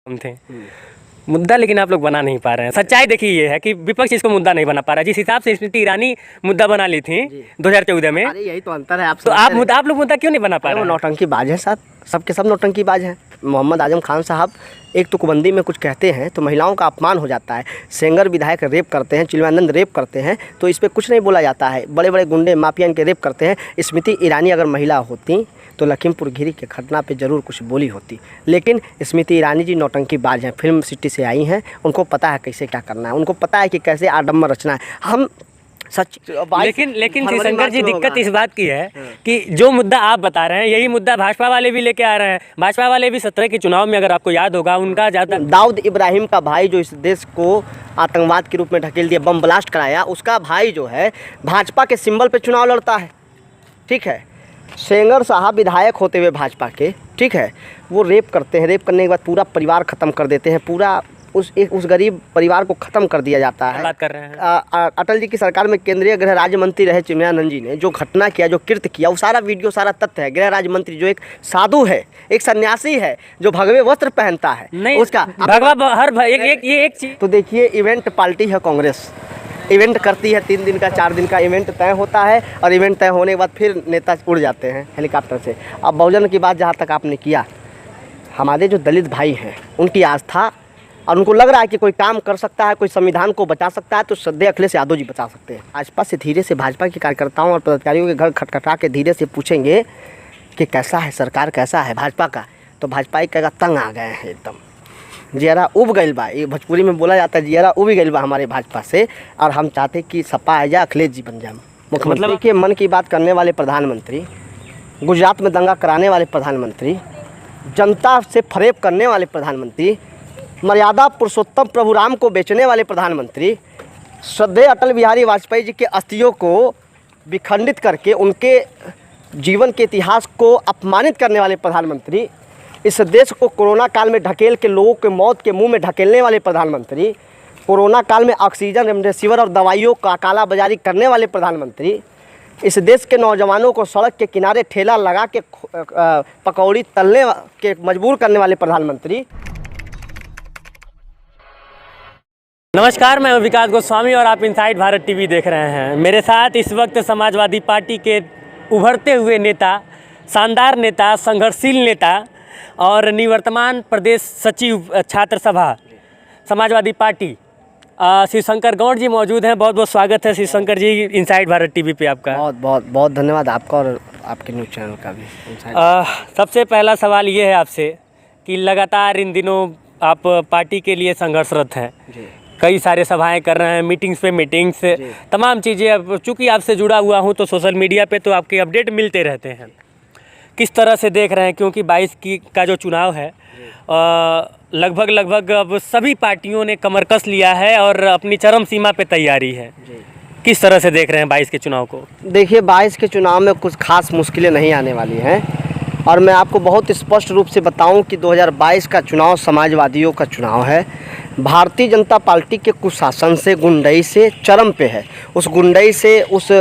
हम थे मुद्दा, लेकिन आप लोग बना नहीं पा रहे हैं। सच्चाई देखिए ये है कि विपक्ष इसको मुद्दा नहीं बना पा रहा है। जिस हिसाब से स्मृति ईरानी मुद्दा बना ली थी 2014 में, अरे यही तो अंतर है। तो आप लोग मुद्दा क्यों नहीं बना पा रहे हैं? नौटंकीबाज है साहब, सबके सब नौटंकीबाज हैं। मोहम्मद आजम खान साहब एक तुकबंदी में कुछ कहते हैं तो महिलाओं का अपमान हो जाता है। सेंगर विधायक रेप करते हैं, चिन्मयानंद रेप करते हैं तो इस पर कुछ नहीं बोला जाता है। बड़े बड़े गुंडे माफिया इनके रेप करते हैं। स्मृति ईरानी अगर महिला होती तो लखीमपुर खीरी के घटना पे ज़रूर कुछ बोली होती, लेकिन स्मृति ईरानी जी नौटंकीबाज हैं। फिल्म सिटी से आई हैं, उनको पता है कैसे क्या करना है, उनको पता है कि कैसे आडम्बर रचना है। हम सच लेकिन शंकर जी दिक्कत इस बात की है कि जो मुद्दा आप बता रहे हैं यही मुद्दा भाजपा वाले भी लेके आ रहे हैं। भाजपा वाले भी 17 के चुनाव में, अगर आपको याद होगा, उनका ज़्यादा दाऊद इब्राहिम का भाई जो इस देश को आतंकवाद के रूप में ढकेल दिया, बम ब्लास्ट कराया, उसका भाई जो है भाजपा के सिंबल पे चुनाव लड़ता है। ठीक है, सेंगर साहब विधायक होते हुए भाजपा के, ठीक है, वो रेप करते हैं। रेप करने के बाद पूरा परिवार ख़त्म कर देते हैं। पूरा उस गरीब परिवार को ख़त्म कर दिया जाता है। बात कर रहे हैं अटल जी की सरकार में केंद्रीय गृह राज्य मंत्री रहे चिन्मयानंद जी ने जो घटना किया, जो कृत्य किया, वो सारा वीडियो, सारा तथ्य है। गृह राज्य मंत्री जो एक साधु है, एक सन्यासी है, जो भगवे वस्त्र पहनता है, नहीं उसका भगवा हर एक चीज। तो देखिए, इवेंट पार्टी है कांग्रेस, इवेंट करती है 3 दिन का 4 दिन का इवेंट तय होता है और इवेंट तय होने के बाद फिर नेता उड़ जाते हैं हेलीकॉप्टर से। अब बहुजन की बात जहाँ तक आपने किया, हमारे जो दलित भाई हैं उनकी आस्था, और उनको लग रहा है कि कोई काम कर सकता है, कोई संविधान को बचा सकता है, तो श्रद्धेय अखिलेश यादव जी बचा सकते हैं। भाजपा से धीरे से भाजपा के कार्यकर्ताओं और पदाधिकारियों के घर खटखटा के धीरे से पूछेंगे कि कैसा है सरकार, कैसा है भाजपा का, तो भाजपा कहेगा तंग आ गए हैं, एकदम जियरा उब गइल बा। ये भोजपुरी में बोला जाता है, जियरा उब गइल बा हमारे भाजपा से, और हम चाहते कि सपा आ जाए, अखिलेश जी बन जाए मुख्यमंत्री। मतलब के मन की बात करने वाले प्रधानमंत्री, गुजरात में दंगा कराने वाले प्रधानमंत्री, जनता से फरेब करने वाले प्रधानमंत्री, मर्यादा पुरुषोत्तम प्रभु राम को बेचने वाले प्रधानमंत्री, श्रद्धेय अटल बिहारी वाजपेयी जी के अस्थियों को विखंडित करके उनके जीवन के इतिहास को अपमानित करने वाले प्रधानमंत्री, इस देश को कोरोना काल में ढकेल के लोगों के मौत के मुंह में ढकेलने वाले प्रधानमंत्री, कोरोना काल में ऑक्सीजन, रेमडेसिविर और दवाइयों का कालाबाजारी करने वाले प्रधानमंत्री, इस देश के नौजवानों को सड़क के किनारे ठेला लगा के पकौड़ी तलने के मजबूर करने वाले प्रधानमंत्री। नमस्कार, मैं विकास गोस्वामी और आप इनसाइड भारत टीवी देख रहे हैं। मेरे साथ इस वक्त समाजवादी पार्टी के उभरते हुए नेता, शानदार नेता, संघर्षशील नेता और निवर्तमान प्रदेश सचिव छात्र सभा समाजवादी पार्टी शिव शंकर गौड़ जी मौजूद हैं। बहुत बहुत स्वागत है शिव शंकर जी इनसाइड भारत टीवी पे आपका। बहुत धन्यवाद आपका और आपके न्यूज़ चैनल का भी। सबसे पहला सवाल ये है आपसे कि लगातार इन दिनों आप पार्टी के लिए संघर्षरत हैं, कई सारे सभाएं कर रहे हैं, मीटिंग्स पे मीटिंग्स, तमाम चीज़ें। अब चूँकि आपसे जुड़ा हुआ हूँ तो सोशल मीडिया पे तो आपके अपडेट मिलते रहते हैं। किस तरह से देख रहे हैं, क्योंकि 22 का जो चुनाव है लगभग अब सभी पार्टियों ने कमर कस लिया है और अपनी चरम सीमा पे तैयारी है। किस तरह से देख रहे हैं 22 के चुनाव को? देखिए, 22 के चुनाव में कुछ खास मुश्किलें नहीं आने वाली हैं, और मैं आपको बहुत स्पष्ट रूप से बताऊं कि 2022 का चुनाव समाजवादियों का चुनाव है। भारतीय जनता पार्टी के कुशासन से, गुंडई से चरम पे है। उस गुंडई से, उस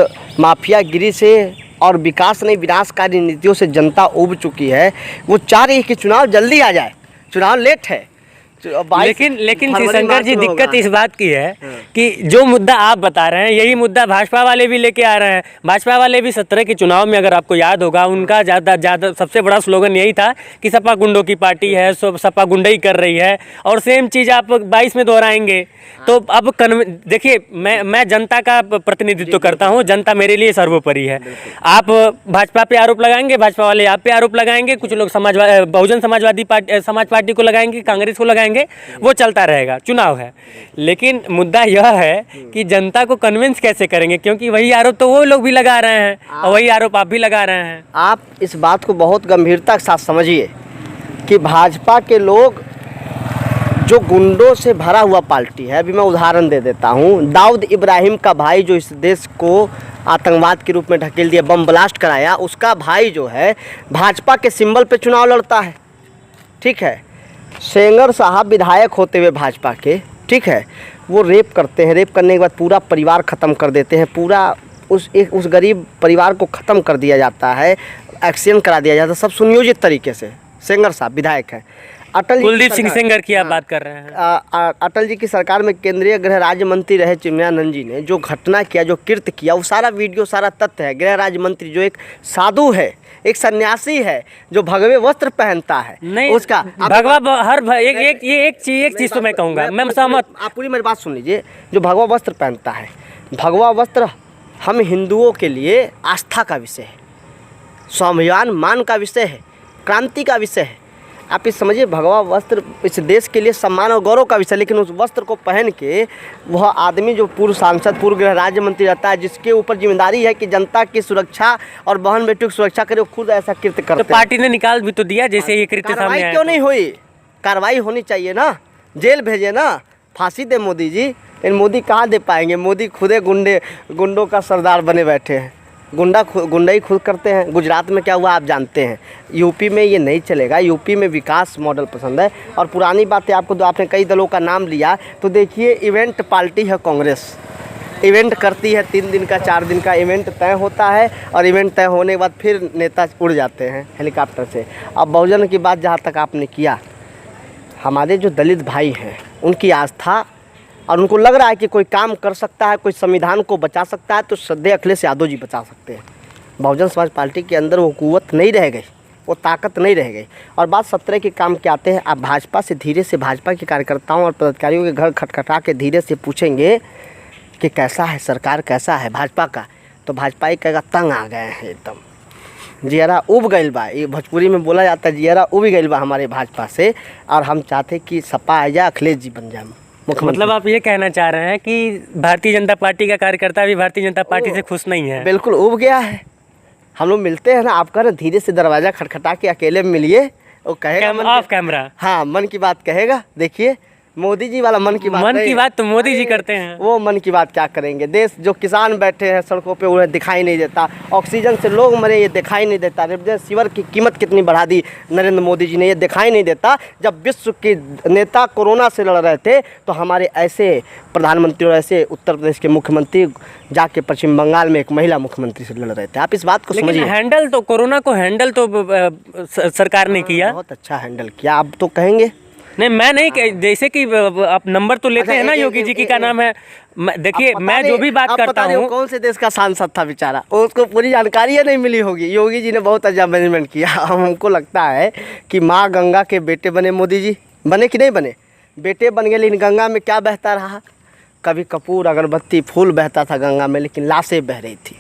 माफियागिरी से और विकास नहीं विनाशकारी नीतियों से जनता उब चुकी है। वो चाह रही है कि चुनाव जल्दी आ जाए, चुनाव लेट है। लेकिन शंकर जी दिक्कत इस बात की है कि जो मुद्दा आप बता रहे हैं यही मुद्दा भाजपा वाले भी लेके आ रहे हैं। भाजपा वाले भी 17 के चुनाव में, अगर आपको याद होगा, उनका ज़्यादा सबसे बड़ा स्लोगन यही था कि सपा गुंडों की पार्टी है, सपा गुंडई कर रही है, और सेम चीज़ आप 22 में दोहराएंगे। तो अब देखिए, मैं जनता का प्रतिनिधित्व करता हूँ, जनता मेरे लिए सर्वोपरि है। आप भाजपा पे आरोप लगाएंगे, भाजपा वाले आप पे आरोप लगाएंगे, कुछ लोग बहुजन समाज पार्टी को लगाएंगे, कांग्रेस को लगाएंगे, वो चलता रहेगा, चुनाव है। लेकिन मुद्दा यह है कि जनता को कन्विंस कैसे करेंगे, क्योंकि वही आरोप तो वो लोग भी लगा रहे हैं और वही आरोप आप भी लगा रहे हैं। आप इस बात को बहुत गंभीरता के साथ समझिए कि भाजपा के लोग जो गुंडों से भरा हुआ पार्टी है। अभी मैं उदाहरण दे देता हूँ, दाऊद इब्राहिम का भाई जो इस देश को आतंकवाद के रूप में ढकेल दिया, बम ब्लास्ट कराया, उसका भाई जो है भाजपा के सिंबल पे चुनाव लड़ता है। ठीक है, सेंगर साहब विधायक होते हुए भाजपा के, ठीक है, वो रेप करते हैं। रेप करने के बाद पूरा परिवार ख़त्म कर देते हैं। पूरा उस गरीब परिवार को ख़त्म कर दिया जाता है, एक्सीडेंट करा दिया जाता है, सब सुनियोजित तरीके से। सेंगर साहब विधायक हैं। अटल जी कुलदीप की सिंह सरकार- सेंगर की आप हाँ। बात कर रहे हैं। अटल जी की सरकार में केंद्रीय गृह राज्य मंत्री रहे चिन्मयानंद जी ने जो घटना किया, जो कृत्य किया, वो सारा वीडियो, सारा तथ्य है। गृह राज्य मंत्री जो एक साधु है, एक सन्यासी है, जो भगवे वस्त्र पहनता है, नहीं उसका भगवा एक चीज तो मैं कहूँगा, मैं सहमत। आप पूरी मेरी बात सुन लीजिए। जो भगवा वस्त्र पहनता है, भगवा वस्त्र हम हिंदुओं के लिए आस्था का विषय है, स्वाभिमान मान का विषय है, क्रांति का विषय है। आप इस समझिए, भगवा वस्त्र इस देश के लिए सम्मान और गौरव का विषय। लेकिन उस वस्त्र को पहन के वह आदमी जो पूर्व सांसद, पूर्व गृह राज्य मंत्री रहता है, जिसके ऊपर जिम्मेदारी है कि जनता की सुरक्षा और बहन बेटियों की सुरक्षा करे, वो खुद ऐसा कृत्य करते तो हैं। पार्टी ने निकाल भी तो दिया, जैसे ये कृत्य सामने कार्रवाई आया। क्यों नहीं हुई? कार्रवाई होनी चाहिए ना, जेल भेजे ना, फांसी दे मोदी जी। लेकिन मोदी कहाँ दे पाएंगे? मोदी खुदे गुंडों का सरदार बने बैठे हैं। गुंडा ही खुद करते हैं। गुजरात में क्या हुआ आप जानते हैं। यूपी में ये नहीं चलेगा। यूपी में विकास मॉडल पसंद है। और पुरानी बातें आपको, तो आपने कई दलों का नाम लिया, तो देखिए इवेंट पार्टी है कांग्रेस। इवेंट करती है 3 दिन का, 4 दिन का इवेंट तय होता है, और इवेंट तय होने के बाद फिर नेता उड़ जाते हैं हेलीकॉप्टर से। अब बहुजन की बात जहाँ तक आपने किया, हमारे जो दलित भाई हैं उनकी आस्था, और उनको लग रहा है कि कोई काम कर सकता है, कोई संविधान को बचा सकता है, तो श्रद्धेय अखिलेश यादव जी बचा सकते हैं। बहुजन समाज पार्टी के अंदर वो कुव्वत नहीं रह गई, वो ताकत नहीं रह गई। और बात 17 के काम के आते हैं। आप भाजपा से धीरे से, भाजपा के कार्यकर्ताओं और पदाधिकारियों के घर खटखटा के धीरे से पूछेंगे कि कैसा है सरकार, कैसा है भाजपा का, तो भाजपा ही कहेगा तंग आ गए हैं एकदम, जियरा उब गइल बा। ये भोजपुरी में बोला जाता है, जियरा उब गइल बा हमारे भाजपा से, और हम चाहते कि सपा आ जाए, अखिलेश जी बन जाए मुख्यमंत्री। मतलब आप ये कहना चाह रहे हैं कि भारतीय जनता पार्टी का कार्यकर्ता भी भारतीय जनता पार्टी से खुश नहीं है? बिल्कुल उब गया है। हम लोग मिलते हैं ना, आप कह रहे धीरे से दरवाज़ा खटखटा के अकेले में मिलिए, वो कहेगा ऑफ कैमरा, हाँ मन की बात कहेगा। देखिए मोदी जी वाला मन की बात मन नहीं। की बात तो मोदी जी करते हैं। वो मन की बात क्या करेंगे? देश जो किसान बैठे हैं सड़कों पे, उन्हें दिखाई नहीं देता। ऑक्सीजन से लोग मरे, ये दिखाई नहीं देता। रेमडेसिविर की कीमत कितनी बढ़ा दी नरेंद्र मोदी जी ने, ये दिखाई नहीं देता। जब विश्व के नेता कोरोना से लड़ रहे थे, तो हमारे ऐसे प्रधानमंत्री और ऐसे उत्तर प्रदेश के मुख्यमंत्री जाके पश्चिम बंगाल में एक महिला मुख्यमंत्री से लड़ रहे थे। आप इस बात को समझिए। हैंडल तो कोरोना को हैंडल तो सरकार ने किया, बहुत अच्छा हैंडल किया। आप तो कहेंगे नहीं, मैं नहीं जैसे कि आप नंबर तो लेते हैं ना, योगी जी की का नाम है। देखिए मैं जो भी बात करता हूँ, कौन से देश का सांसद था बेचारा, उसको पूरी जानकारी नहीं मिली होगी। योगी जी ने बहुत अच्छा मैनेजमेंट किया। हमको लगता है कि माँ गंगा के बेटे बने मोदी जी। बने कि नहीं बने? बेटे बन गए, लेकिन गंगा में क्या बहता रहा? कभी कपूर, अगरबत्ती, फूल बहता था गंगा में, लेकिन लाशें बह रही थी,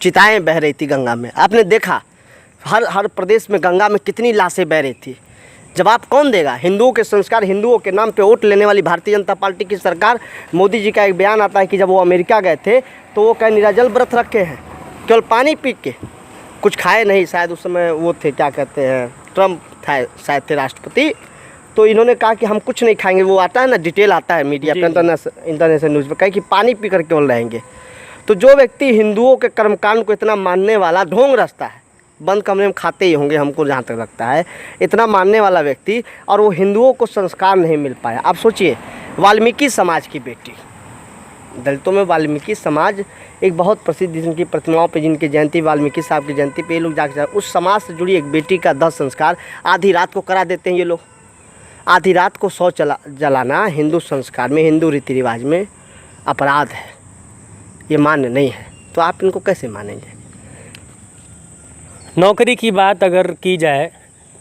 चिताएँ बह रही थी गंगा में। आपने देखा हर प्रदेश में गंगा में कितनी लाशें बह रही थी। जवाब कौन देगा? हिंदुओं के संस्कार, हिंदुओं के नाम पे वोट लेने वाली भारतीय जनता पार्टी की सरकार। मोदी जी का एक बयान आता है कि जब वो अमेरिका गए थे, तो वो कहीं निराजल व्रत रखे हैं, केवल पानी पी के, कुछ खाए नहीं। शायद उस समय वो थे, क्या कहते हैं, ट्रम्प था शायद थे राष्ट्रपति। तो इन्होंने कहा कि हम कुछ नहीं खाएंगे। वो आता है ना, डिटेल आता है मीडिया पे, इंटरनेशनल न्यूज़ पे, कहे कि पानी पी कर केवल रहेंगे। तो जो व्यक्ति हिंदुओं के कर्मकांड को इतना मानने वाला, ढोंग रचता है, बंद कमरे में खाते ही होंगे हमको जहाँ तक लगता है, इतना मानने वाला व्यक्ति, और वो हिंदुओं को संस्कार नहीं मिल पाया। आप सोचिए, वाल्मीकि समाज की बेटी, दलितों में वाल्मीकि समाज एक बहुत प्रसिद्ध, जिनकी प्रतिमाओं पे, जिनकी जयंती वाल्मीकि साहब की जयंती पे ये लोग जाकर, उस समाज से जुड़ी एक बेटी का दाह संस्कार आधी रात को करा देते हैं ये लोग। आधी रात को शव जलाना हिंदू संस्कार में, हिंदू रीति रिवाज में अपराध है, ये मान्य नहीं है। तो आप इनको कैसे मानेंगे? नौकरी की बात अगर की जाए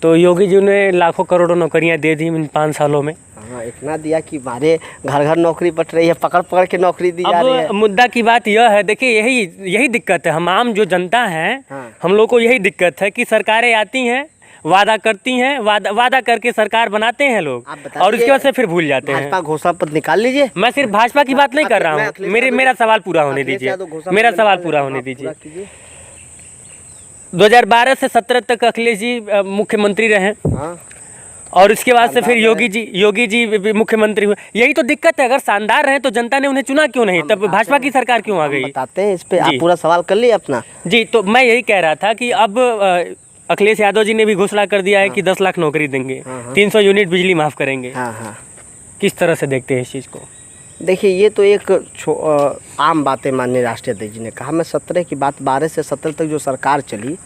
तो योगी जी ने लाखों करोड़ों नौकरियां दे दी इन 5 सालों में। हाँ, इतना दिया कि हमारे घर घर नौकरी बट रही है, पकड़ पकड़ के नौकरी दी जा रही है। अब मुद्दा की बात यह है, देखिए यही दिक्कत है। हम आम जो जनता हैं, हाँ। हम लोग को यही दिक्कत है कि सरकारें आती हैं, वादा करती हैं, वादा करके सरकार बनाते हैं लोग, और उसके बाद से फिर भूल जाते हैं। भाजपा घोषणा पत्र निकाल लीजिए। मैं सिर्फ भाजपा की बात नहीं कर रहा हूँ, मेरा सवाल पूरा होने दीजिए, मेरा सवाल पूरा होने दीजिए। 2012 से 17 तक अखिलेश जी मुख्यमंत्री रहे, हाँ। और उसके बाद से फिर योगी जी मुख्यमंत्री हुए। यही तो दिक्कत है। अगर शानदार रहे तो जनता ने उन्हें चुना क्यों नहीं? तब भाजपा की सरकार क्यों आ गई? बताते हैं इस पे, आप पूरा सवाल कर लिए अपना। जी, तो मैं यही कह रहा था कि अब अखिलेश यादव जी ने भी घोषणा कर दिया है कि 10 लाख नौकरी देंगे, 300 यूनिट बिजली माफ करेंगे। किस तरह से देखते हैं इस चीज़ को? देखिए, ये तो एक आम बातें माननीय राष्ट्रीय अध्यक्ष जी ने कहा। मैं 17 की बात, 12 से 17 तक जो सरकार चली,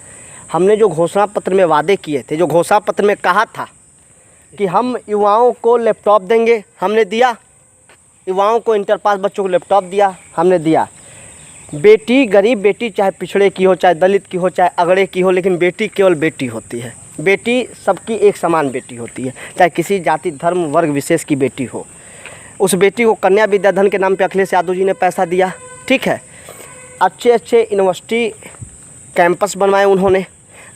हमने जो घोषणा पत्र में वादे किए थे, जो घोषणा पत्र में कहा था कि हम युवाओं को लैपटॉप देंगे, हमने दिया। युवाओं को इंटर पास बच्चों को लैपटॉप दिया, हमने दिया। बेटी, गरीब बेटी, चाहे पिछड़े की हो, चाहे दलित की हो, चाहे अगड़े की हो, लेकिन बेटी केवल बेटी होती है। बेटी सबकी एक समान बेटी होती है, चाहे किसी जाति धर्म वर्ग विशेष की बेटी हो। उस बेटी को कन्या विद्याधन के नाम पे अखिलेश यादव जी ने पैसा दिया, ठीक है। अच्छे अच्छे यूनिवर्सिटी कैंपस बनवाए उन्होंने।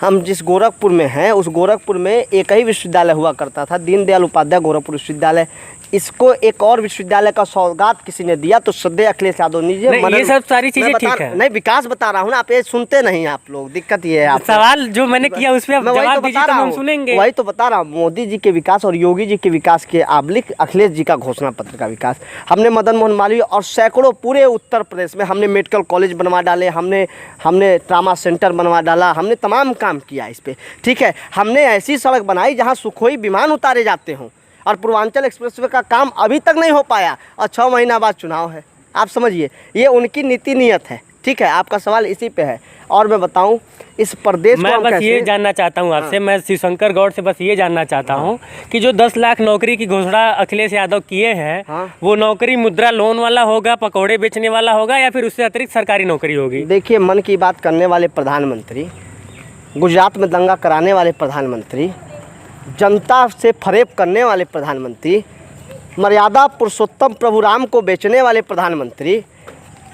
हम जिस गोरखपुर में हैं, उस गोरखपुर में एक ही विश्वविद्यालय हुआ करता था, दीनदयाल उपाध्याय गोरखपुर विश्वविद्यालय। इसको एक और विश्वविद्यालय का सौगात किसी ने दिया, तो सदैव अखिलेश यादव जी ये सब सारी चीजें ठीक है। नहीं, विकास बता रहा हूँ ना, आप ये सुनते नहीं आप लोग, दिक्कत ये है। आप सवाल जो मैंने किया उस पर जवाब दीजिए तो हम सुनेंगे। वही तो बता रहा हूँ, मोदी जी के विकास और योगी जी के विकास के आबलिक अखिलेश जी का घोषणा पत्र का विकास। हमने मदन मोहन मालवीय और सैकड़ों पूरे उत्तर प्रदेश में हमने मेडिकल कॉलेज बनवा डाले, हमने ट्रामा सेंटर बनवा डाला, हमने तमाम काम किया इस पर, ठीक है। हमने ऐसी सड़क बनाई जहाँ सुखोई विमान उतारे जाते हों, और पूर्वांचल एक्सप्रेसवे का काम अभी तक नहीं हो पाया, और 6 महीना बाद चुनाव है। आप समझिए, ये उनकी नीति नियत है, ठीक है। आपका सवाल इसी पे है। और मैं बताऊं, इस प्रदेश मैं बस ये जानना चाहता हूं आपसे, मैं शिवशंकर गौड़ से बस ये जानना चाहता हूं कि जो 10 लाख नौकरी की घोषणा अखिलेश यादव किए हैं, वो नौकरी मुद्रा लोन वाला होगा, पकौड़े बेचने वाला होगा, या फिर उससे अतिरिक्त सरकारी नौकरी होगी? देखिए, मन की बात करने वाले प्रधानमंत्री, गुजरात में दंगा कराने वाले प्रधानमंत्री, जनता से फरेब करने वाले प्रधानमंत्री, मर्यादा पुरुषोत्तम प्रभु राम को बेचने वाले प्रधानमंत्री,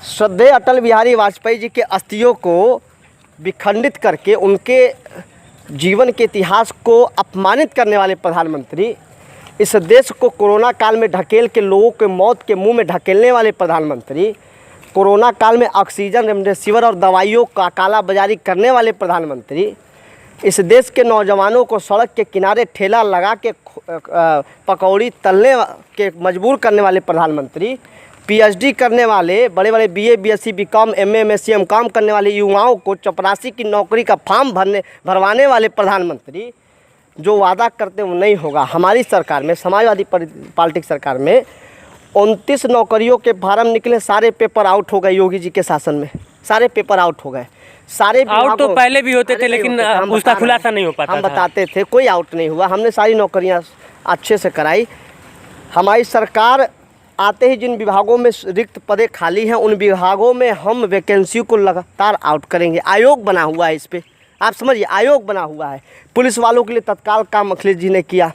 श्रद्धेय अटल बिहारी वाजपेयी जी के अस्थियों को विखंडित करके उनके जीवन के इतिहास को अपमानित करने वाले प्रधानमंत्री, इस देश को कोरोना काल में ढकेल के लोगों के मौत के मुंह में ढकेलने वाले प्रधानमंत्री, कोरोना काल में ऑक्सीजन, रेमडेसिविर और दवाइयों का कालाबाजारी करने वाले प्रधानमंत्री, इस देश के नौजवानों को सड़क के किनारे ठेला लगा के पकौड़ी तलने के मजबूर करने वाले प्रधानमंत्री, पीएचडी करने वाले, बड़े बड़े BA, BSc, BCom, MA, MSc, MCom करने वाले युवाओं को चपरासी की नौकरी का फॉर्म भरवाने वाले प्रधानमंत्री, जो वादा करते वो नहीं होगा। हमारी सरकार में, समाजवादी पार्टी की सरकार में 29 नौकरियों के फार्म निकले, सारे पेपर आउट हो गए योगी जी के शासन में, सारे पेपर आउट हो गए। सारे आउट तो पहले भी होते थे, लेकिन उसका खुलासा नहीं हो पाता। हम बताते थे, कोई आउट नहीं हुआ। हमने सारी नौकरियां अच्छे से कराई। हमारी सरकार आते ही जिन विभागों में रिक्त पदें खाली हैं, उन विभागों में हम वैकेंसी को लगातार आउट करेंगे। आयोग बना हुआ है इस पर, आप समझिए, आयोग बना हुआ है। पुलिस वालों के लिए तत्काल काम अखिलेश जी ने किया,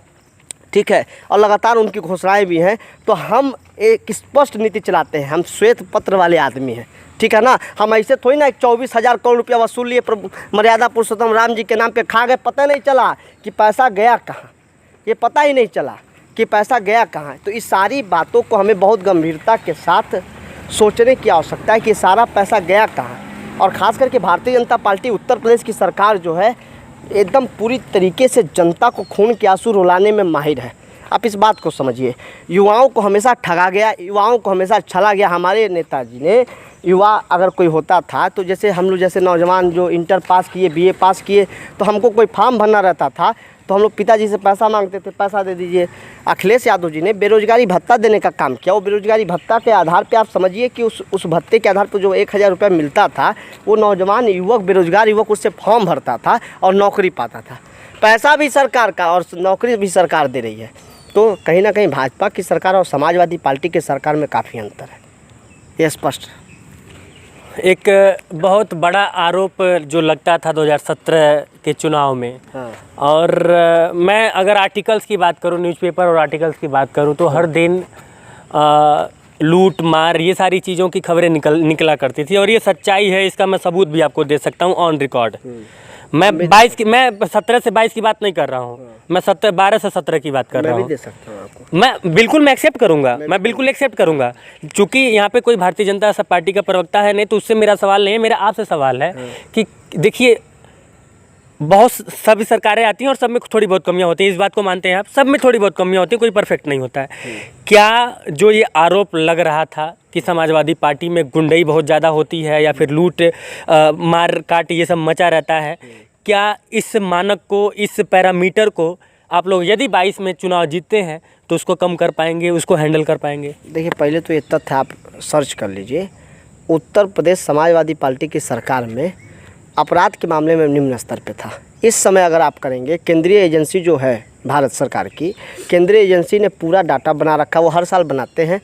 ठीक है, और लगातार उनकी घोषणाएं भी हैं। तो हम एक स्पष्ट नीति चलाते हैं, हम श्वेत पत्र वाले आदमी हैं, ठीक है ना। हम ऐसे थोड़ी ना 24,000 करोड़ रुपया वसूल लिए मर्यादा पुरुषोत्तम राम जी के नाम पे, खा गए, पता नहीं चला कि पैसा गया कहाँ, ये पता ही नहीं चला कि पैसा गया कहाँ। तो इस सारी बातों को हमें बहुत गंभीरता के साथ सोचने की आवश्यकता है कि सारा पैसा गया कहाँ। और ख़ास करके भारतीय जनता पार्टी उत्तर प्रदेश की सरकार जो है, एकदम पूरी तरीके से जनता को खून के आंसू रुलाने में माहिर है। आप इस बात को समझिए, युवाओं को हमेशा ठगा गया, युवाओं को हमेशा छला गया। हमारे नेताजी ने, युवा अगर कोई होता था तो जैसे हम लोग जैसे नौजवान जो इंटर पास किए, बीए पास किए, तो हमको कोई फॉर्म भरना रहता था तो हम लोग पिताजी से पैसा मांगते थे, पैसा दे दीजिए। अखिलेश यादव जी ने बेरोजगारी भत्ता देने का काम किया। वो बेरोजगारी भत्ता के आधार पे आप समझिए कि उस भत्ते के आधार पर जो 1,000 रुपया मिलता था, वो नौजवान युवक, बेरोजगार युवक उससे फॉर्म भरता था और नौकरी पाता था। पैसा भी सरकार का और नौकरी भी सरकार दे रही है। तो कहीं ना कहीं भाजपा की सरकार और समाजवादी पार्टी की सरकार में काफ़ी अंतर है, ये स्पष्ट। एक बहुत बड़ा आरोप जो लगता था 2017 के चुनाव में, और मैं अगर आर्टिकल्स की बात करूं, न्यूज़पेपर और आर्टिकल्स की बात करूं, तो हर दिन लूट मार ये सारी चीज़ों की खबरें निकला करती थी। और ये सच्चाई है, इसका मैं सबूत भी आपको दे सकता हूं ऑन रिकॉर्ड। मैं 17 से 22 की बात नहीं कर रहा हूँ, मैं 12 से 17 की बात कर रहा हूँ। मैं भी दे सकता हूँ आपको। मैं बिल्कुल एक्सेप्ट करूँगा, मैं बिल्कुल एक्सेप्ट करूँगा, क्योंकि यहाँ पे कोई भारतीय जनता पार्टी का प्रवक्ता है नहीं, तो उससे मेरा सवाल नहीं है। मेरा आपसे सवाल है कि देखिए, बहुत सभी सरकारें आती हैं और सब में थोड़ी बहुत कमियां होती हैं, इस बात को मानते हैं आप, सब में थोड़ी बहुत कमियां होती हैं, कोई परफेक्ट नहीं होता है। क्या जो ये आरोप लग रहा था कि समाजवादी पार्टी में गुंडई बहुत ज़्यादा होती है या फिर लूट मार काट ये सब मचा रहता है, क्या इस मानक को, इस पैरामीटर को आप लोग यदि 22 में चुनाव जीतते हैं तो उसको कम कर पाएंगे, उसको हैंडल कर पाएंगे? देखिए, पहले तो ये तथ्य आप सर्च कर लीजिए, उत्तर प्रदेश समाजवादी पार्टी की सरकार में अपराध के मामले में निम्न स्तर पे था। इस समय अगर आप करेंगे, केंद्रीय एजेंसी जो है भारत सरकार की, केंद्रीय एजेंसी ने पूरा डाटा बना रखा, वो हर साल बनाते हैं।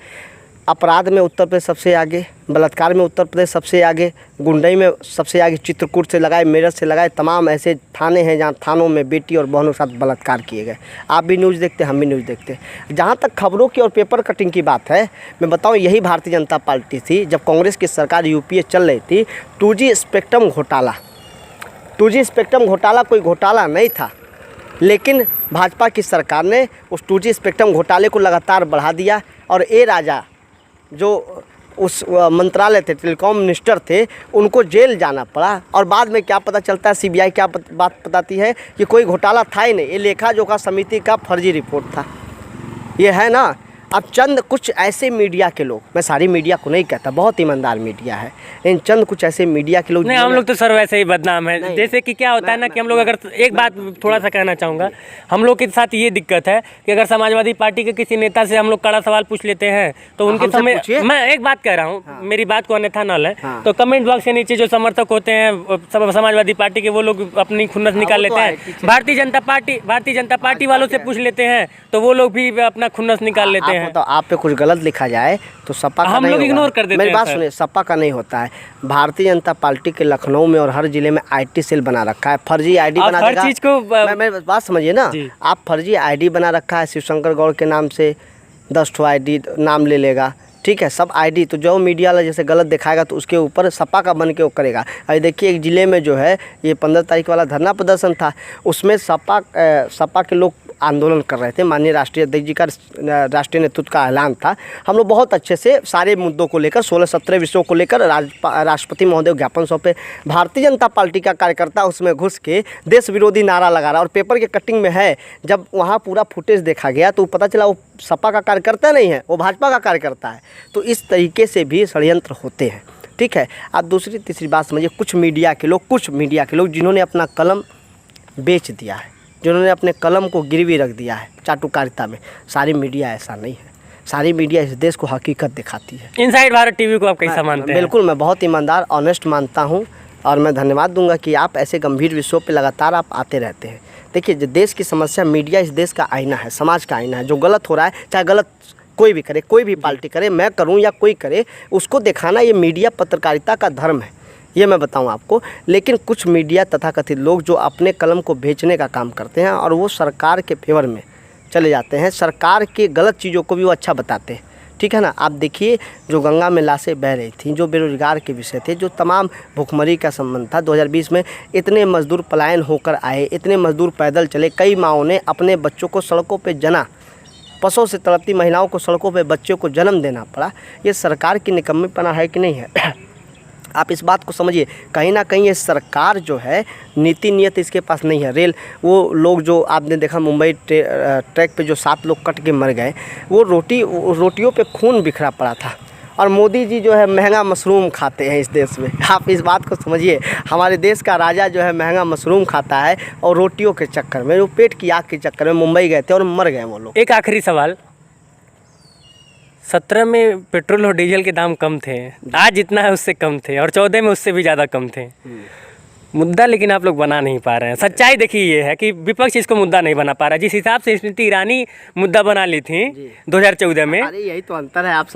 अपराध में उत्तर प्रदेश सबसे आगे, बलात्कार में उत्तर प्रदेश सबसे आगे, गुंडई में सबसे आगे, चित्रकूट से लगाए, मेरठ से लगाए, तमाम ऐसे थाने हैं जहाँ थानों में बेटी और बहनों के साथ बलात्कार किए गए। आप भी न्यूज़ देखते, हम भी न्यूज़ देखते। जहाँ तक खबरों की और पेपर कटिंग की बात है, मैं बताऊँ, यही भारतीय जनता पार्टी थी जब कांग्रेस की सरकार यूपीए चल रही थी। 2G स्पेक्ट्रम घोटाला, 2G स्पेक्ट्रम घोटाला कोई घोटाला नहीं था, लेकिन भाजपा की सरकार ने उस 2G स्पेक्ट्रम घोटाले को लगातार बढ़ा दिया। और ए राजा जो उस मंत्रालय थे, टेलीकॉम मिनिस्टर थे, उनको जेल जाना पड़ा। और बाद में क्या पता चलता है, सीबीआई क्या बात बताती है कि कोई घोटाला था ही नहीं, ये लेखा जोखा समिति का फर्जी रिपोर्ट था। ये है ना। अब चंद कुछ ऐसे मीडिया के लोग, मैं सारी मीडिया को नहीं कहता, बहुत ईमानदार मीडिया है, लेकिन चंद कुछ ऐसे मीडिया के लोग, नहीं, हम लोग तो सर वैसे ही बदनाम है। जैसे कि क्या होता है ना कि हम लोग, अगर एक बात थोड़ा सा कहना चाहूँगा, हम लोग के साथ ये दिक्कत है कि अगर समाजवादी पार्टी के किसी नेता से हम लोग कड़ा सवाल पूछ लेते हैं तो उनके समय, मैं एक बात कह रहा हूँ, मेरी बात को अन्यथा न लें, तो कमेंट बॉक्स के नीचे जो समर्थक होते हैं समाजवादी पार्टी के, वो लोग अपनी खुन्नस निकाल लेते हैं। भारतीय जनता पार्टी वालों से पूछ लेते हैं तो वो लोग भी अपना खुन्नस निकाल लेते हैं। तो आप पे कुछ गलत लिखा जाए तो सपा का हम लोग इग्नोर कर देते हैं। मेरी बात सुनिए, सपा का नहीं होता है। भारतीय जनता पार्टी के लखनऊ में और हर जिले में IT सेल बना रखा है, फर्जी ID बना हर चीज को, मैं बात समझिए ना, आप फर्जी ID बना रखा है, शिवशंकर गौड़ के नाम से 10 ठो ID नाम ले लेगा, ठीक है, सब ID। तो जो मीडिया वाला जैसे गलत दिखाएगा तो उसके ऊपर सपा का बन के वो करेगा। अभी देखिए, एक ज़िले में जो है ये 15 तारीख वाला धरना प्रदर्शन था, उसमें सपा के लोग आंदोलन कर रहे थे। माननीय राष्ट्रीय अध्यक्ष जी का राष्ट्रीय नेतृत्व का ऐलान था। हम लोग बहुत अच्छे से सारे मुद्दों को लेकर, 16-17 विषयों को लेकर राष्ट्रपति महोदय को ज्ञापन सौंपे। भारतीय जनता पार्टी का कार्यकर्ता उसमें घुस के देश विरोधी नारा लगा रहा, और पेपर के कटिंग में है, जब वहाँ पूरा फुटेज देखा गया तो पता चला वो सपा का कार्यकर्ता नहीं है, वो भाजपा का कार्यकर्ता है। तो इस तरीके से भी षड्यंत्र होते हैं, ठीक है। आप दूसरी तीसरी बात समझिए, कुछ मीडिया के लोग जिन्होंने अपना कलम बेच दिया है, जिन्होंने अपने कलम को गिरवी रख दिया है चाटुकारिता में। सारी मीडिया ऐसा नहीं है, सारी मीडिया इस देश को हकीकत दिखाती है। इनसाइड भारत टीवी को आप कैसा मानते हैं? बिल्कुल, मैं बहुत ईमानदार, ऑनेस्ट मानता हूँ, और मैं धन्यवाद दूंगा कि आप ऐसे गंभीर विषयों पे लगातार आप आते रहते हैं। देखिए, जो देश की समस्या, मीडिया इस देश का आईना है, समाज का आईना है। जो गलत हो रहा है, चाहे गलत कोई भी करे, कोई भी पार्टी करे, मैं करूँ या कोई करे, उसको दिखाना ये मीडिया पत्रकारिता का धर्म है, ये मैं बताऊं आपको। लेकिन कुछ मीडिया तथाकथित लोग जो अपने कलम को बेचने का काम करते हैं और वो सरकार के फेवर में चले जाते हैं, सरकार के गलत चीज़ों को भी वो अच्छा बताते हैं, ठीक है ना। आप देखिए, जो गंगा में लाशें बह रही थी, जो बेरोजगार के विषय थे, जो तमाम भुखमरी का संबंध था, 2020 में इतने मजदूर पलायन होकर आए, इतने मजदूर पैदल चले, कई माँओं ने अपने बच्चों को सड़कों पर जना, पशुओं से तड़पती महिलाओं को सड़कों पर बच्चों को जन्म देना पड़ा। ये सरकार की निकम्मीपना है कि नहीं है? आप इस बात को समझिए, कहीं ना कहीं ये सरकार जो है, नीति नियत इसके पास नहीं है। रेल, वो लोग जो आपने देखा मुंबई ट्रैक पे जो 7 लोग कट के मर गए, वो रोटियों पे खून बिखरा पड़ा था। और मोदी जी जो है महंगा मशरूम खाते हैं इस देश में। आप इस बात को समझिए, हमारे देश का राजा जो है महंगा मशरूम खाता है, और रोटियों के चक्कर में, वो पेट की आग के चक्कर में मुंबई गए थे और मर गए वो लोग। एक आखिरी सवाल, 17 में पेट्रोल और डीजल के दाम कम थे, आज जितना है उससे कम थे, और 14 में उससे भी ज़्यादा कम थे। मुद्दा लेकिन आप लोग बना नहीं पा रहे हैं। सच्चाई देखिए ये है कि विपक्ष इसको मुद्दा नहीं बना पा रहा। जिस हिसाब से स्मृति ईरानी मुद्दा बना ली थी 2014 में, अरे यही तो अंतर है। आप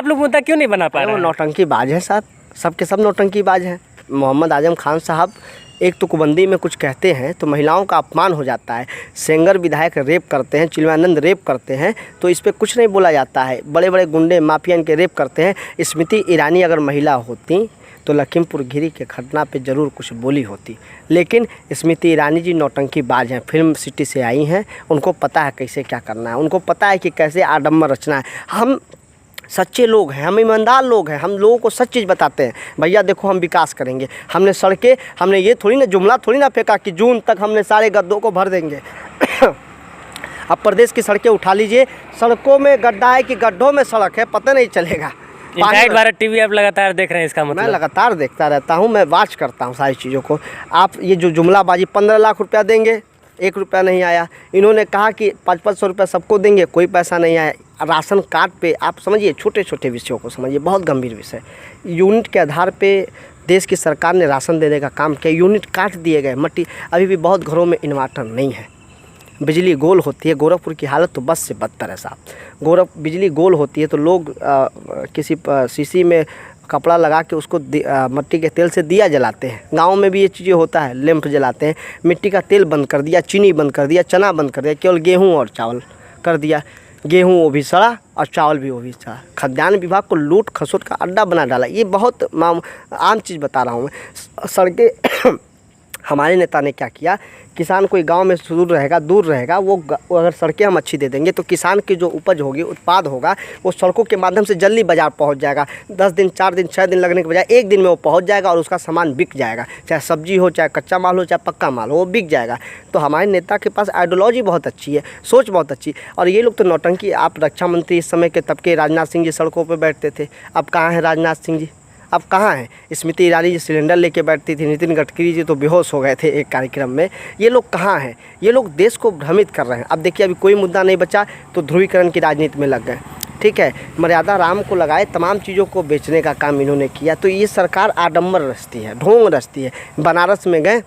लोग मुद्दा क्यों नहीं बना पा रहे हैं? नौटंकीबाज हैं साहब, सबके सब नौटंकीबाज हैं। मोहम्मद आजम खान साहब एक तुकबंदी में कुछ कहते हैं तो महिलाओं का अपमान हो जाता है। सेंगर विधायक रेप करते हैं, चिन्मयानंद रेप करते हैं, तो इस पर कुछ नहीं बोला जाता है। बड़े बड़े गुंडे माफिया इनके रेप करते हैं। स्मृति ईरानी अगर महिला होती तो लखीमपुर खीरी के घटना पे ज़रूर कुछ बोली होती, लेकिन स्मृति ईरानी जी नौटंकीबाज हैं, फिल्म सिटी से आई हैं, उनको पता है कैसे क्या करना है, उनको पता है कि कैसे आडम्बर रचना है। हम सच्चे लोग हैं, हम ईमानदार लोग हैं, हम लोगों को सच चीज़ बताते हैं। भैया देखो, हम विकास करेंगे, हमने सड़कें, हमने ये थोड़ी ना जुमला थोड़ी ना फेंका कि जून तक हमने सारे गड्ढों को भर देंगे। अब प्रदेश की सड़कें उठा लीजिए, सड़कों में गड्ढा है कि गड्ढों में सड़क है, पता नहीं चलेगा। इनसाइड भारत टीवी आप लगातार देख रहे हैं, इसका मतलब? मैं लगातार देखता रहता हूँ, मैं वॉच करता हूँ सारी चीज़ों को। आप ये जो जुमलाबाजी, 15 लाख रुपया देंगे, 1 रुपया नहीं आया। इन्होंने कहा कि 500 रुपया सबको देंगे, कोई पैसा नहीं आया। राशन कार्ड पे आप समझिए, छोटे छोटे विषयों को समझिए, बहुत गंभीर विषय। यूनिट के आधार पे देश की सरकार ने राशन देने का काम किया, यूनिट काट दिए गए, मट्टी अभी भी बहुत घरों में इन्वर्टर नहीं है, बिजली गोल होती है। गोरखपुर की हालत तो बस से बदतर है साहब। बिजली गोल होती है तो लोग किसी शीशी में कपड़ा लगा के उसको मिट्टी के तेल से दिया जलाते हैं। गांव में भी ये चीज़ें होता है, लैंप जलाते हैं। मिट्टी का तेल बंद कर दिया, चीनी बंद कर दिया, चना बंद कर दिया, केवल गेहूं और चावल कर दिया। गेहूं वो भी सड़ा और चावल भी वो भी सड़ा। खाद्यान्न विभाग को लूट खसोट का अड्डा बना डाला। ये बहुत आम चीज़ बता रहा हूँ मैं। सड़कें हमारे नेता ने क्या किया, किसान कोई गांव में दूर रहेगा, वो अगर सड़कें हम अच्छी दे देंगे तो किसान की जो उपज होगी, उत्पाद होगा, वो सड़कों के माध्यम से जल्दी बाज़ार पहुंच जाएगा। 10 दिन 4 दिन 6 दिन लगने के बजाय 1 दिन में वो पहुंच जाएगा और उसका सामान बिक जाएगा। चाहे सब्जी हो, चाहे कच्चा माल हो, चाहे पक्का माल हो, वो बिक जाएगा। तो हमारे नेता के पास आइडियोलॉजी बहुत अच्छी है, सोच बहुत अच्छी। और ये लोग तो नौटंकी, आप रक्षा मंत्री इस समय के तब के राजनाथ सिंह जी सड़कों पर बैठते थे, अब कहाँ हैं राजनाथ सिंह जी, अब कहाँ हैं? स्मृति ईरानी जी सिलेंडर लेके बैठती थी, नितिन गडकरी जी तो बेहोश हो गए थे एक कार्यक्रम में। ये लोग कहाँ हैं? ये लोग देश को भ्रमित कर रहे हैं। अब देखिए, अभी कोई मुद्दा नहीं बचा तो ध्रुवीकरण की राजनीति में लग गए। ठीक है, मर्यादा राम को लगाए, तमाम चीज़ों को बेचने का काम इन्होंने किया। तो ये सरकार आडंबर रचती है, ढोंग रचती है। बनारस में गए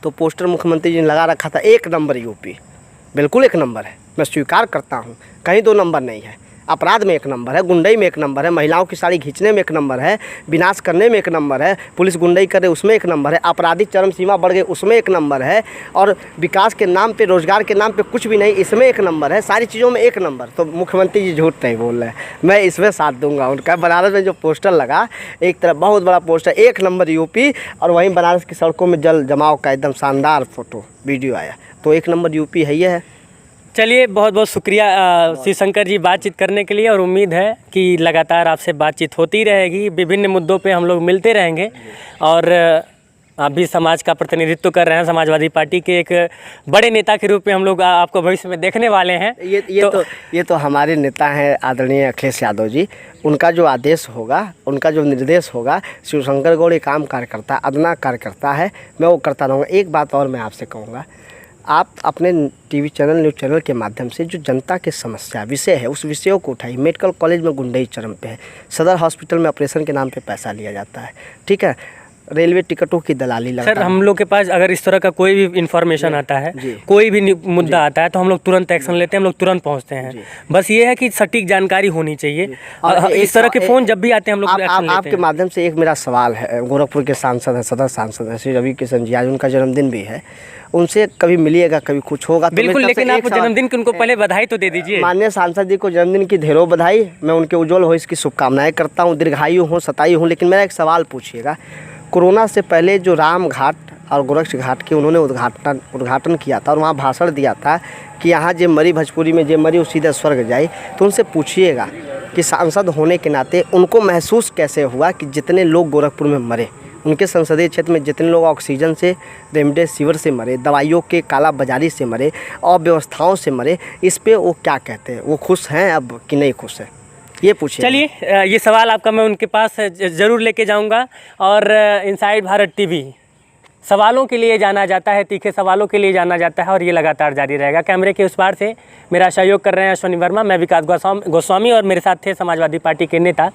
तो पोस्टर मुख्यमंत्री जी ने लगा रखा था 1 नंबर यूपी, बिल्कुल 1 नंबर है, मैं स्वीकार करता हूँ, कहीं 2 नंबर नहीं है। अपराध में 1 नंबर है, गुंडई में 1 नंबर है, महिलाओं की साड़ी खींचने में 1 नंबर है, विनाश करने में 1 नंबर है, पुलिस गुंडई करे उसमें 1 नंबर है, आपराधिक चरम सीमा बढ़ गई उसमें 1 नंबर है, और विकास के नाम पे, रोजगार के नाम पे कुछ भी नहीं, इसमें 1 नंबर है, सारी चीज़ों में 1 नंबर। तो मुख्यमंत्री जी झूठ नहीं बोल रहे हैं, मैं इसमें साथ दूंगा उनका। बनारस में जो पोस्टर लगा, एक तरफ बहुत बड़ा पोस्टर 1 नंबर यूपी, और वहीं बनारस की सड़कों में जल जमाव का एकदम शानदार फोटो वीडियो आया। तो 1 नंबर यूपी है, ये है। चलिए, बहुत बहुत शुक्रिया शिव शंकर जी बातचीत करने के लिए, और उम्मीद है कि लगातार आपसे बातचीत होती रहेगी। विभिन्न मुद्दों पे हम लोग मिलते रहेंगे, और आप भी समाज का प्रतिनिधित्व कर रहे हैं। समाजवादी पार्टी के एक बड़े नेता के रूप में हम लोग आपको भविष्य में देखने वाले हैं। ये तो हमारे नेता हैं आदरणीय अखिलेश यादव जी। उनका जो आदेश होगा, उनका जो निर्देश होगा, शिवशंकर गौड़ एक आम कार्यकर्ता, अदना कार्यकर्ता है, मैं वो करता रहूँगा। एक बात और मैं आपसे कहूँगा, आप अपने टीवी चैनल, न्यूज़ चैनल के माध्यम से जो जनता की समस्या विषय है, उस विषयों को उठाइए। मेडिकल कॉलेज में गुंडई चरम पे है, सदर हॉस्पिटल में ऑपरेशन के नाम पे पैसा लिया जाता है, ठीक है, रेलवे टिकटों की दलाली लगता है। सर, हम लोग के पास अगर इस तरह का कोई भी इन्फॉर्मेशन आता है, कोई भी मुद्दा आता है, तो हम लोग तुरंत एक्शन लेते हैं, हम लोग तुरंत पहुंचते हैं। बस ये है कि सटीक जानकारी होनी चाहिए, और इस तरह के फ़ोन जब भी आते हैं हम लोग एक्शन लेते हैं। आपके माध्यम से एक मेरा सवाल है, गोरखपुर के सांसद हैं, सदर सांसद हैं श्री रवि किशन जी, आज उनका जन्मदिन भी है, उनसे कभी मिलिएगा, कभी कुछ होगा तो बिल्कुल, लेकिन आप जन्मदिन की उनको पहले बधाई तो दे दीजिए। माननीय सांसद जी को जन्मदिन की ढेरों बधाई, मैं उनके उज्जवल भविष्य की शुभकामनाएं करता हूं, दीर्घायु हूं, शतायु हूं। लेकिन मेरा एक सवाल पूछिएगा, कोरोना से पहले जो राम घाट और गोरक्ष घाट के उन्होंने उद्घाटन किया था और वहाँ भाषण दिया था कि यहाँ जे मरी, भोजपुरी में जे मरी वो सीधे स्वर्ग जाए, तो उनसे पूछिएगा कि सांसद होने के नाते उनको महसूस कैसे हुआ कि जितने लोग गोरखपुर में मरे, उनके संसदीय क्षेत्र में जितने लोग ऑक्सीजन से, रेमडेसिविर से मरे, दवाइयों के काला बाजारी से मरे, अव्यवस्थाओं से मरे, इस पे वो क्या कहते हैं? वो खुश हैं अब कि नहीं खुश हैं? ये पूछिए। चलिए, ये सवाल आपका मैं उनके पास ज़रूर लेके जाऊंगा। और इनसाइड भारत टीवी सवालों के लिए जाना जाता है, तीखे सवालों के लिए जाना जाता है, और ये लगातार जारी रहेगा। कैमरे के उस पार से मेरा सहयोग कर रहे हैं अश्विनी वर्मा, मैं विकास गोस्वामी, और मेरे साथ थे समाजवादी पार्टी के नेता,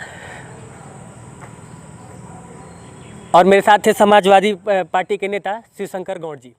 और मेरे साथ थे समाजवादी पार्टी के नेता शिवशंकर गौड़ जी।